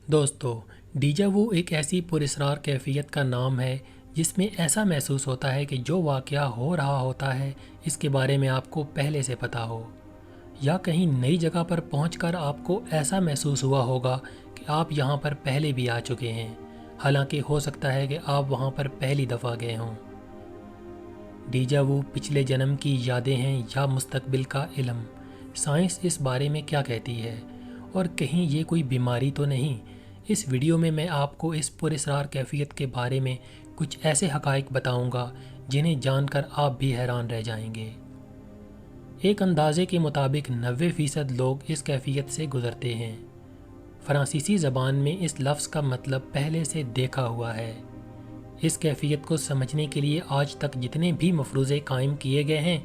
دوستو، ڈیجا وو ایک ایسی پراسرار کیفیت کا نام ہے جس میں ایسا محسوس ہوتا ہے کہ جو واقعہ ہو رہا ہوتا ہے اس کے بارے میں آپ کو پہلے سے پتہ ہو، یا کہیں نئی جگہ پر پہنچ کر آپ کو ایسا محسوس ہوا ہوگا کہ آپ یہاں پر پہلے بھی آ چکے ہیں، حالانکہ ہو سکتا ہے کہ آپ وہاں پر پہلی دفعہ گئے ہوں۔ ڈیجا وو پچھلے جنم کی یادیں ہیں یا مستقبل کا علم؟ سائنس اس بارے میں کیا کہتی ہے؟ اور کہیں یہ کوئی بیماری تو نہیں؟ اس ویڈیو میں آپ کو اس پراسرار کیفیت کے بارے میں کچھ ایسے حقائق بتاؤں گا جنہیں جان کر آپ بھی حیران رہ جائیں گے۔ ایک اندازے کے مطابق 90% لوگ اس کیفیت سے گزرتے ہیں۔ فرانسیسی زبان میں اس لفظ کا مطلب پہلے سے دیکھا ہوا ہے۔ اس کیفیت کو سمجھنے کے لیے آج تک جتنے بھی مفروضے قائم کیے گئے ہیں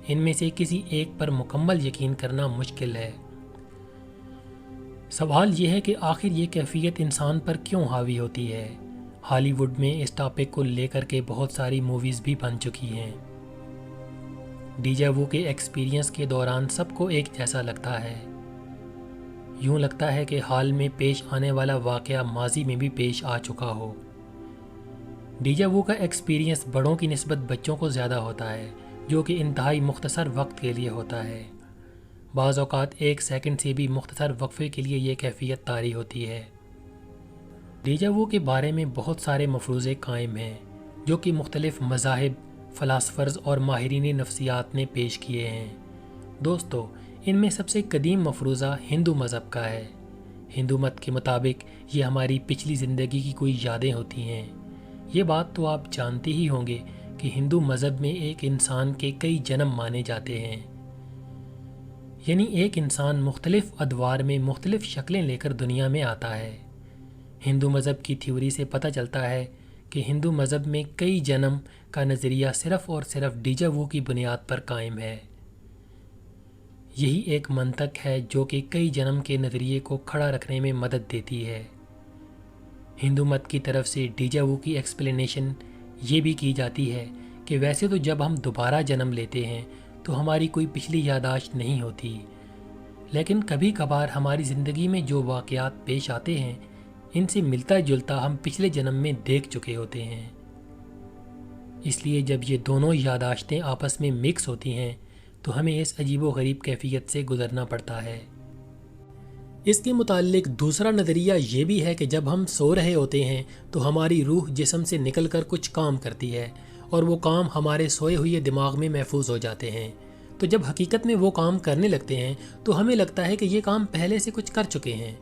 ان میں سے کسی ایک پر مکمل یقین کرنا مشکل ہے۔ سوال یہ ہے کہ آخر یہ کیفیت انسان پر کیوں حاوی ہوتی ہے؟ ہالی ووڈ میں اس ٹاپک کو لے کر کے بہت ساری موویز بھی بن چکی ہیں۔ ڈیجا وو کے ایکسپیرینس کے دوران سب کو ایک جیسا لگتا ہے۔ یوں لگتا ہے کہ حال میں پیش آنے والا واقعہ ماضی میں بھی پیش آ چکا ہو۔ ڈیجا وو کا ایکسپیرینس بڑوں کی نسبت بچوں کو زیادہ ہوتا ہے، جو کہ انتہائی مختصر وقت کے لیے ہوتا ہے۔ بعض اوقات 1 سیکنڈ سے بھی مختصر وقفے کے لیے یہ کیفیت طاری ہوتی ہے۔ ڈیجا وو کے بارے میں بہت سارے مفروضے قائم ہیں جو کہ مختلف مذاہب، فلاسفرز اور ماہرین نفسیات نے پیش کیے ہیں۔ دوستو، ان میں سب سے قدیم مفروضہ ہندو مذہب کا ہے۔ ہندو مت کے مطابق یہ ہماری پچھلی زندگی کی کوئی یادیں ہوتی ہیں۔ یہ بات تو آپ جانتے ہی ہوں گے کہ ہندو مذہب میں ایک انسان کے کئی جنم مانے جاتے ہیں، یعنی ایک انسان مختلف ادوار میں مختلف شکلیں لے کر دنیا میں آتا ہے۔ ہندو مذہب کی تھیوری سے پتہ چلتا ہے کہ ہندو مذہب میں کئی جنم کا نظریہ صرف اور صرف ڈیجا وو کی بنیاد پر قائم ہے۔ یہی ایک منطق ہے جو کہ کئی جنم کے نظریے کو کھڑا رکھنے میں مدد دیتی ہے۔ ہندو مت کی طرف سے ڈیجا وو کی ایکسپلینیشن یہ بھی کی جاتی ہے کہ ویسے تو جب ہم دوبارہ جنم لیتے ہیں تو ہماری کوئی پچھلی یادداشت نہیں ہوتی، لیکن کبھی کبھار ہماری زندگی میں جو واقعات پیش آتے ہیں ان سے ملتا جلتا ہم پچھلے جنم میں دیکھ چکے ہوتے ہیں۔ اس لیے جب یہ دونوں یادداشتیں آپس میں مکس ہوتی ہیں تو ہمیں اس عجیب و غریب کیفیت سے گزرنا پڑتا ہے۔ اس کے متعلق دوسرا نظریہ یہ بھی ہے کہ جب ہم سو رہے ہوتے ہیں تو ہماری روح جسم سے نکل کر کچھ کام کرتی ہے اور وہ کام ہمارے سوئے ہوئے دماغ میں محفوظ ہو جاتے ہیں، تو جب حقیقت میں وہ کام کرنے لگتے ہیں تو ہمیں لگتا ہے کہ یہ کام پہلے سے کچھ کر چکے ہیں۔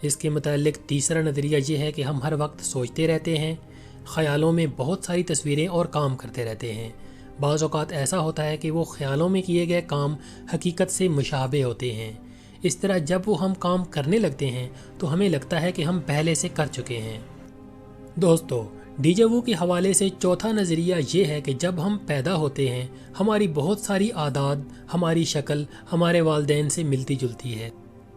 اس کے متعلق تیسرا نظریہ یہ ہے کہ ہم ہر وقت سوچتے رہتے ہیں، خیالوں میں بہت ساری تصویریں اور کام کرتے رہتے ہیں۔ بعض اوقات ایسا ہوتا ہے کہ وہ خیالوں میں کیے گئے کام حقیقت سے مشابہ ہوتے ہیں۔ اس طرح جب وہ ہم کام کرنے لگتے ہیں تو ہمیں لگتا ہے کہ ہم پہلے سے کر چکے ہیں۔ دوستو، ڈیجا وو کے حوالے سے چوتھا نظریہ یہ ہے کہ جب ہم پیدا ہوتے ہیں ہماری بہت ساری عادات، ہماری شکل ہمارے والدین سے ملتی جلتی ہے۔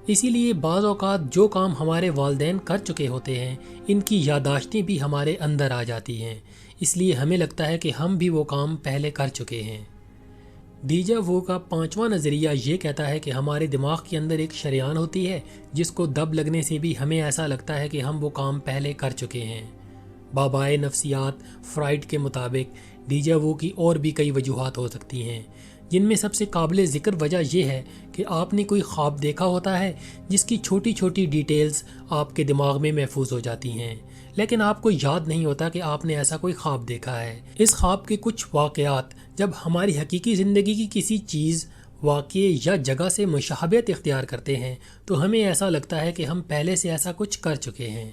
اسی لیے بعض اوقات جو کام ہمارے والدین کر چکے ہوتے ہیں ان کی یادداشتیں بھی ہمارے اندر آ جاتی ہیں، اس لیے ہمیں لگتا ہے کہ ہم بھی وہ کام پہلے کر چکے ہیں۔ ڈیجا وو کا پانچواں نظریہ یہ کہتا ہے کہ ہمارے دماغ کے اندر ایک شریان ہوتی ہے جس کو دب لگنے سے بھی ہمیں ایسا لگتا ہے کہ ہم وہ کام پہلے کر چکے ہیں۔ بابائے نفسیات فرائڈ کے مطابق ڈیجا وو کی اور بھی کئی وجوہات ہو سکتی ہیں، جن میں سب سے قابل ذکر وجہ یہ ہے کہ آپ نے کوئی خواب دیکھا ہوتا ہے جس کی چھوٹی چھوٹی ڈیٹیلز آپ کے دماغ میں محفوظ ہو جاتی ہیں، لیکن آپ کو یاد نہیں ہوتا کہ آپ نے ایسا کوئی خواب دیکھا ہے۔ اس خواب کے کچھ واقعات جب ہماری حقیقی زندگی کی کسی چیز، واقعے یا جگہ سے مشابہت اختیار کرتے ہیں تو ہمیں ایسا لگتا ہے کہ ہم پہلے سے ایسا کچھ کر چکے ہیں۔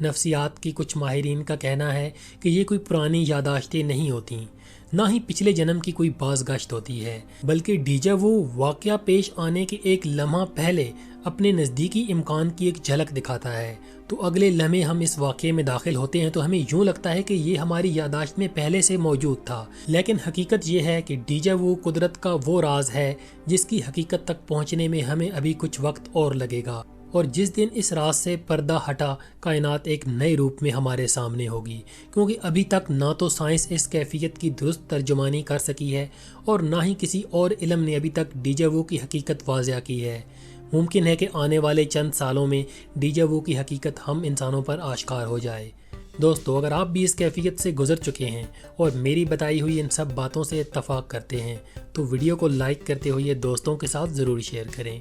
نفسیات کی کچھ ماہرین کا کہنا ہے کہ یہ کوئی پرانی یادداشتیں نہیں ہوتیں، نہ ہی پچھلے جنم کی کوئی بازگشت ہوتی ہے، بلکہ ڈیجا وو واقعہ پیش آنے کے ایک لمحہ پہلے اپنے نزدیکی امکان کی ایک جھلک دکھاتا ہے، تو اگلے لمحے ہم اس واقعے میں داخل ہوتے ہیں تو ہمیں یوں لگتا ہے کہ یہ ہماری یادداشت میں پہلے سے موجود تھا، لیکن حقیقت یہ ہے کہ ڈیجا وو قدرت کا وہ راز ہے جس کی حقیقت تک پہنچنے میں ہمیں ابھی کچھ وقت اور لگے گا، اور جس دن اس راز سے پردہ ہٹا کائنات ایک نئے روپ میں ہمارے سامنے ہوگی، کیونکہ ابھی تک نہ تو سائنس اس کیفیت کی درست ترجمانی کر سکی ہے اور نہ ہی کسی اور علم نے ابھی تک ڈیجا وو کی حقیقت واضح کی ہے۔ ممکن ہے کہ آنے والے چند سالوں میں ڈیجا وو کی حقیقت ہم انسانوں پر آشکار ہو جائے۔ دوستو، اگر آپ بھی اس کیفیت سے گزر چکے ہیں اور میری بتائی ہوئی ان سب باتوں سے اتفاق کرتے ہیں تو ویڈیو کو لائک کرتے ہوئے دوستوں کے ساتھ ضرور شیئر کریں۔